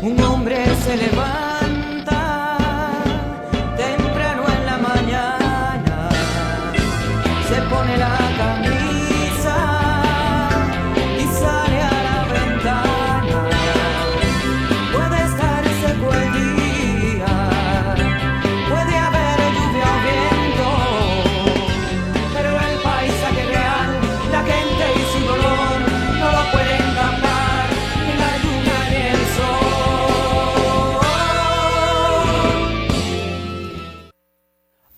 Un hombre se levanta temprano en la mañana, se pone la camisa y sale a la ventana. Puede estar seco el día, puede haber lluvia o viento, pero el paisaje real, la gente y su dolor no lo pueden tapar ni la luna ni el sol.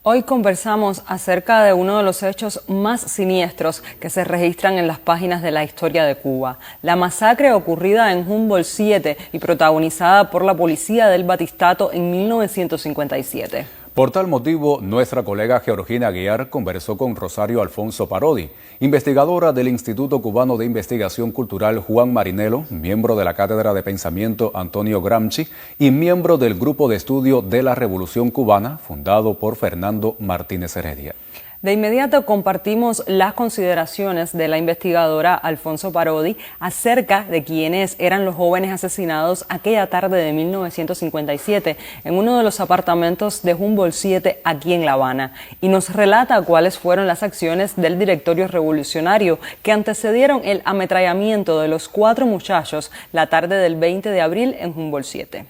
Hoy conversamos acerca de uno de los hechos más siniestros que se registran en las páginas de la historia de Cuba, la masacre ocurrida en Humboldt 7 y protagonizada por la policía del Batistato en 1957. Por tal motivo, nuestra colega Georgina Aguiar conversó con Rosario Alfonso Parodi, investigadora del Instituto Cubano de Investigación Cultural Juan Marinelo, miembro de la Cátedra de Pensamiento Antonio Gramsci y miembro del Grupo de Estudio de la Revolución Cubana, fundado por Fernando Martínez Heredia. De inmediato compartimos las consideraciones de la investigadora Alfonso Parodi acerca de quiénes eran los jóvenes asesinados aquella tarde de 1957 en uno de los apartamentos de Humboldt 7 aquí en La Habana, y nos relata cuáles fueron las acciones del directorio revolucionario que antecedieron el ametrallamiento de los 4 muchachos la tarde del 20 de abril en Humboldt 7.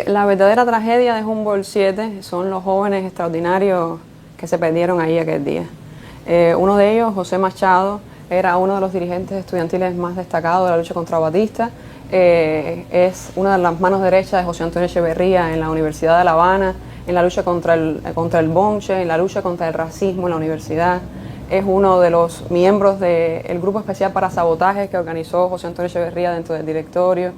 La verdadera tragedia de Humboldt 7 son los jóvenes extraordinarios que se perdieron ahí aquel día. Uno de ellos, José Machado, era uno de los dirigentes estudiantiles más destacados de la lucha contra Batista. Es una de las manos derechas de José Antonio Echeverría en la Universidad de La Habana, en la lucha contra el bonche, en la lucha contra el racismo en la universidad. Es uno de los miembros del Grupo Especial para Sabotaje que organizó José Antonio Echeverría dentro del directorio.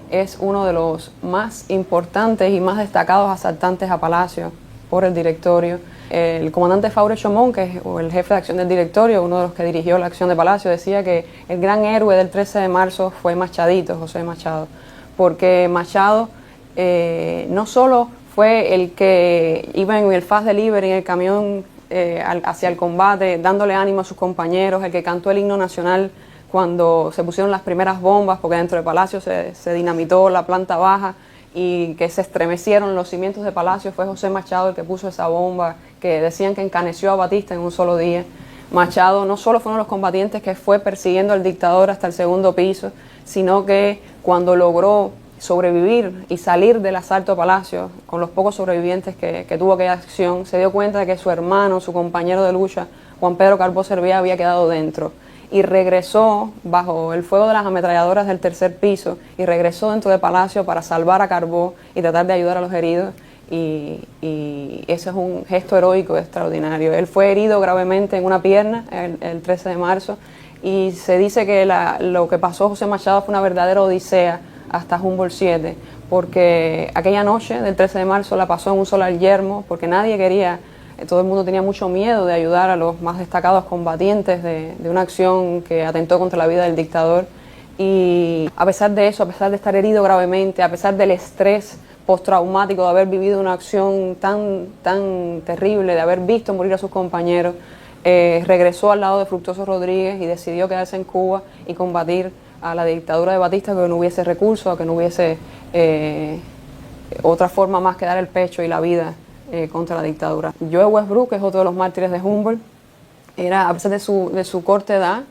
Es uno de los más importantes y más destacados asaltantes a Palacio por el directorio. El comandante Faure Chomón, que es el jefe de acción del directorio, uno de los que dirigió la acción de Palacio, decía que el gran héroe del 13 de marzo fue Machadito, José Machado, porque Machado no solo fue el que iba en el Fast Delivery, en el camión hacia el combate, dándole ánimo a sus compañeros, el que cantó el himno nacional cuando se pusieron las primeras bombas, porque dentro de Palacio se dinamitó la planta baja y que se estremecieron los cimientos de Palacio. Fue José Machado el que puso esa bomba que decían que encaneció a Batista en un solo día. Machado no solo fue uno de los combatientes que fue persiguiendo al dictador hasta el segundo piso, sino que cuando logró sobrevivir y salir del asalto a Palacio, con los pocos sobrevivientes que tuvo aquella acción, se dio cuenta de que su hermano, su compañero de lucha, Juan Pedro Carbó Cervía, había quedado dentro, y regresó bajo el fuego de las ametralladoras del tercer piso, y regresó dentro de Palacio para salvar a Carbó y tratar de ayudar a los heridos, y ese es un gesto heroico extraordinario. Él fue herido gravemente en una pierna el 13 de marzo, y se dice que lo que pasó a José Machado fue una verdadera odisea hasta Humboldt 7, porque aquella noche del 13 de marzo la pasó en un solar yermo, porque nadie quería, todo el mundo tenía mucho miedo de ayudar a los más destacados combatientes de una acción que atentó contra la vida del dictador. Y a pesar de eso, a pesar de estar herido gravemente, a pesar del estrés postraumático de haber vivido una acción tan terrible, de haber visto morir a sus compañeros, regresó al lado de Fructuoso Rodríguez y decidió quedarse en Cuba y combatir a la dictadura de Batista, que no hubiese recursos, que no hubiese otra forma más que dar el pecho y la vida contra la dictadura. Joe Westbrook es otro de los mártires de Humboldt. A pesar de su corta edad,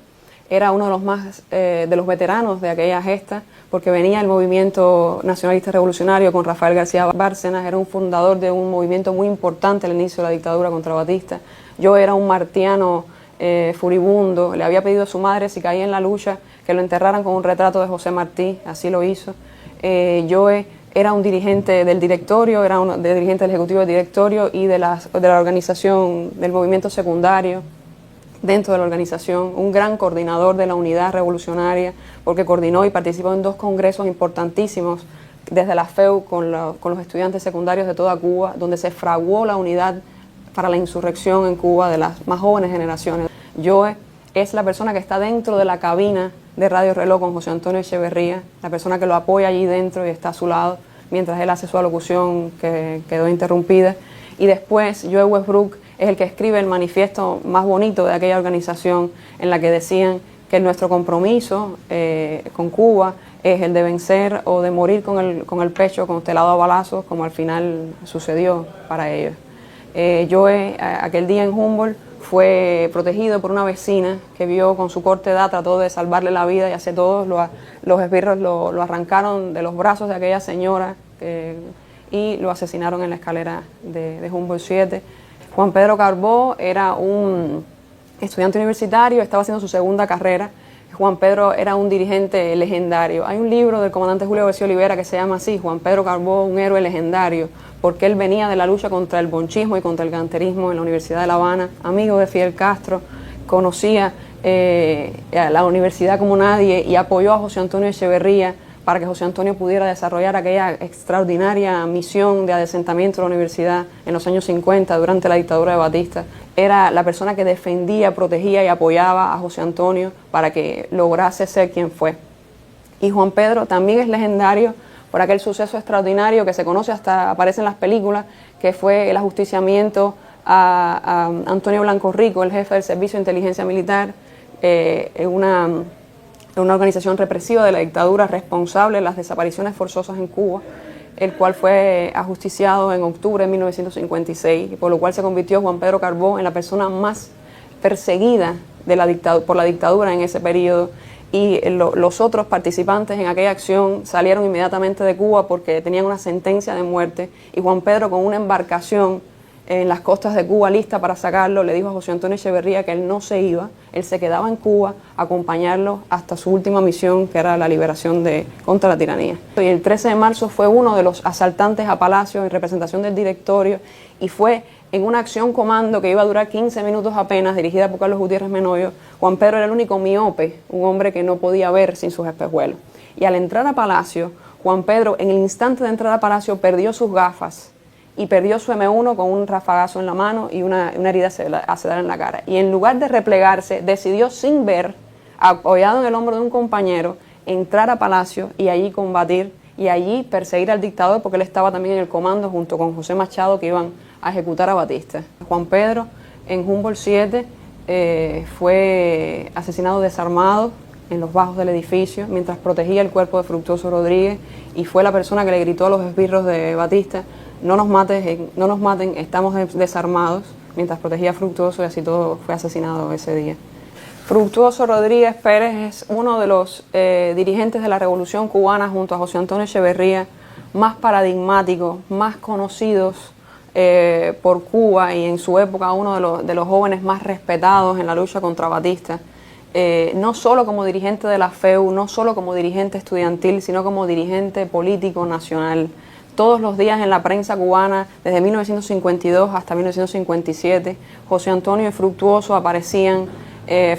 era uno de los más de los veteranos de aquella gesta, porque venía el movimiento nacionalista revolucionario con Rafael García Bárcenas, era un fundador de un movimiento muy importante al inicio de la dictadura contra Batista. Joe era un martiano furibundo, le había pedido a su madre, si caía en la lucha, que lo enterraran con un retrato de José Martí, así lo hizo. Joe era un dirigente del directorio, era un dirigente del ejecutivo del directorio y de la organización del movimiento secundario dentro de la organización, un gran coordinador de la unidad revolucionaria, porque coordinó y participó en 2 congresos importantísimos desde la FEU con los estudiantes secundarios de toda Cuba, donde se fraguó la unidad para la insurrección en Cuba de las más jóvenes generaciones. Joe es la persona que está dentro de la cabina de Radio Reloj con José Antonio Echeverría, la persona que lo apoya allí dentro y está a su lado mientras él hace su alocución que quedó interrumpida. Y después Joe Westbrook es el que escribe el manifiesto más bonito de aquella organización, en la que decían que nuestro compromiso con Cuba es el de vencer o de morir con el pecho constelado a balazos, como al final sucedió para ellos. Aquel día en Humboldt fue protegido por una vecina que vio con su corta edad, trató de salvarle la vida, y hace todos los esbirros lo arrancaron de los brazos de aquella señora y lo asesinaron en la escalera de Humboldt 7. Juan Pedro Carbó era un estudiante universitario, estaba haciendo su segunda carrera. Juan Pedro era un dirigente legendario. Hay un libro del comandante Julio García Olivera que se llama así, Juan Pedro Carbó, un héroe legendario, porque él venía de la lucha contra el bonchismo y contra el ganterismo en la Universidad de La Habana, amigo de Fidel Castro, conocía a la universidad como nadie y apoyó a José Antonio Echeverría para que José Antonio pudiera desarrollar aquella extraordinaria misión de adesentamiento de la universidad en los años 50 durante la dictadura de Batista. Era la persona que defendía, protegía y apoyaba a José Antonio para que lograse ser quien fue. Y Juan Pedro también es legendario por aquel suceso extraordinario que se conoce, hasta aparece en las películas, que fue el ajusticiamiento a Antonio Blanco Rico, el jefe del Servicio de Inteligencia Militar, en una organización represiva de la dictadura responsable de las desapariciones forzosas en Cuba, el cual fue ajusticiado en octubre de 1956, por lo cual se convirtió Juan Pedro Carbó en la persona más perseguida por la dictadura en ese periodo, y los otros participantes en aquella acción salieron inmediatamente de Cuba porque tenían una sentencia de muerte, y Juan Pedro, con una embarcación en las costas de Cuba lista para sacarlo, le dijo a José Antonio Echeverría que él no se iba, él se quedaba en Cuba a acompañarlo hasta su última misión, que era la liberación contra la tiranía. Y el 13 de marzo fue uno de los asaltantes a Palacio en representación del directorio, y fue en una acción comando que iba a durar 15 minutos apenas, dirigida por Carlos Gutiérrez Menoyo. Juan Pedro era el único miope, un hombre que no podía ver sin sus espejuelos. Y al entrar a Palacio, Juan Pedro, en el instante de entrar a Palacio, perdió sus gafas y perdió su M1 con un rafagazo en la mano y una herida acedal en la cara. Y en lugar de replegarse, decidió, sin ver, apoyado en el hombro de un compañero, entrar a Palacio y allí combatir y allí perseguir al dictador, porque él estaba también en el comando junto con José Machado, que iban a ejecutar a Batista. Juan Pedro, en Humboldt 7, fue asesinado desarmado en los bajos del edificio mientras protegía el cuerpo de Fructuoso Rodríguez, y fue la persona que le gritó a los esbirros de Batista: no nos maten, estamos desarmados, mientras protegía a Fructuoso, y así todo fue asesinado ese día. Fructuoso Rodríguez Pérez es uno de los dirigentes de la Revolución Cubana, junto a José Antonio Echeverría, más paradigmáticos, más conocidos por Cuba, y en su época uno de los jóvenes más respetados en la lucha contra Batista. No solo como dirigente de la FEU, no solo como dirigente estudiantil, sino como dirigente político nacional. Todos los días en la prensa cubana, desde 1952 hasta 1957, José Antonio y Fructuoso aparecían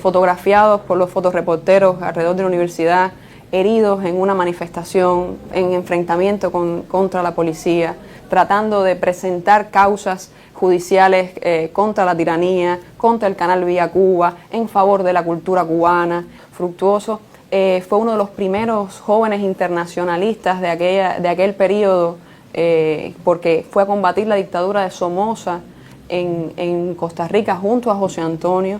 fotografiados por los fotoreporteros alrededor de la universidad, heridos en una manifestación, en enfrentamiento contra la policía, tratando de presentar causas judiciales contra la tiranía, contra el canal Vía Cuba, en favor de la cultura cubana. Fructuoso fue uno de los primeros jóvenes internacionalistas de aquel periodo, porque fue a combatir la dictadura de Somoza en Costa Rica junto a José Antonio,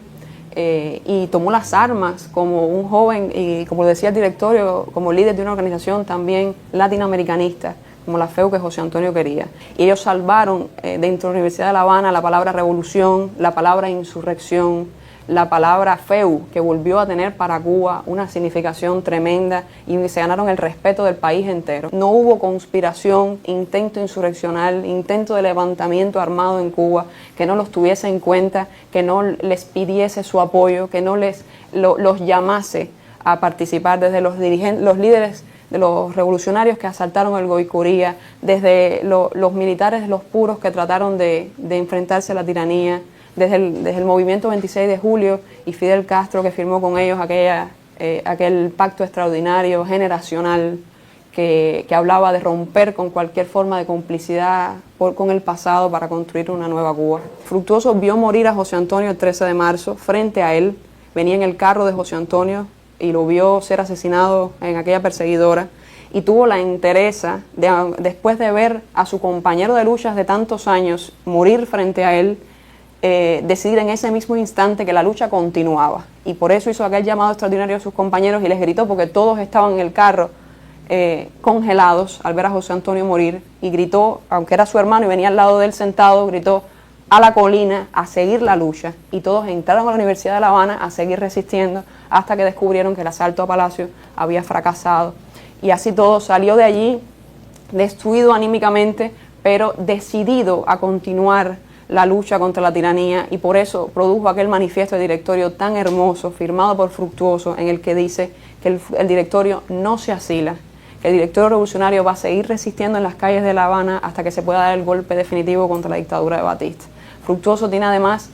y tomó las armas como un joven, y como decía el directorio, como líder de una organización también latinoamericanista, como la FEU que José Antonio quería. Y ellos salvaron dentro de la Universidad de La Habana la palabra revolución, la palabra insurrección, la palabra FEU, que volvió a tener para Cuba una significación tremenda, y se ganaron el respeto del país entero. No hubo conspiración, intento insurreccional, intento de levantamiento armado en Cuba que no los tuviese en cuenta, que no les pidiese su apoyo, que no los llamase a participar, desde los líderes de los revolucionarios que asaltaron el Goicuría, desde los militares, los puros que trataron de enfrentarse a la tiranía, desde el movimiento 26 de julio y Fidel Castro, que firmó con ellos aquel pacto extraordinario, generacional, que hablaba de romper con cualquier forma de complicidad con el pasado para construir una nueva Cuba. Fructuoso vio morir a José Antonio el 13 de marzo frente a él, venía en el carro de José Antonio y lo vio ser asesinado en aquella perseguidora, y tuvo la entereza, después de ver a su compañero de luchas de tantos años morir frente a él, decidir en ese mismo instante que la lucha continuaba. Y por eso hizo aquel llamado extraordinario a sus compañeros y les gritó, porque todos estaban en el carro congelados al ver a José Antonio morir, y gritó, aunque era su hermano y venía al lado de él sentado, gritó a la colina a seguir la lucha, y todos entraron a la Universidad de La Habana a seguir resistiendo hasta que descubrieron que el asalto a Palacio había fracasado. Y así todo salió de allí destruido anímicamente, pero decidido a continuar la lucha contra la tiranía, y por eso produjo aquel manifiesto de directorio tan hermoso, firmado por Fructuoso, en el que dice que el directorio no se asila, que el directorio revolucionario va a seguir resistiendo en las calles de La Habana hasta que se pueda dar el golpe definitivo contra la dictadura de Batista. Fructuoso tiene además...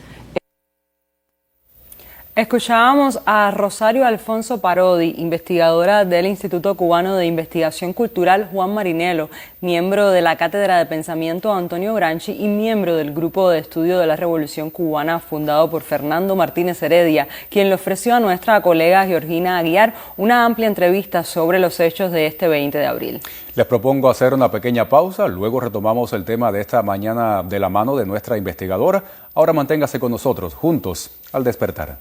Escuchábamos a Rosario Alfonso Parodi, investigadora del Instituto Cubano de Investigación Cultural Juan Marinelo, miembro de la Cátedra de Pensamiento Antonio Gramsci y miembro del Grupo de Estudio de la Revolución Cubana fundado por Fernando Martínez Heredia, quien le ofreció a nuestra colega Georgina Aguiar una amplia entrevista sobre los hechos de este 20 de abril. Les propongo hacer una pequeña pausa, luego retomamos el tema de esta mañana de la mano de nuestra investigadora. Ahora manténgase con nosotros, juntos al despertar.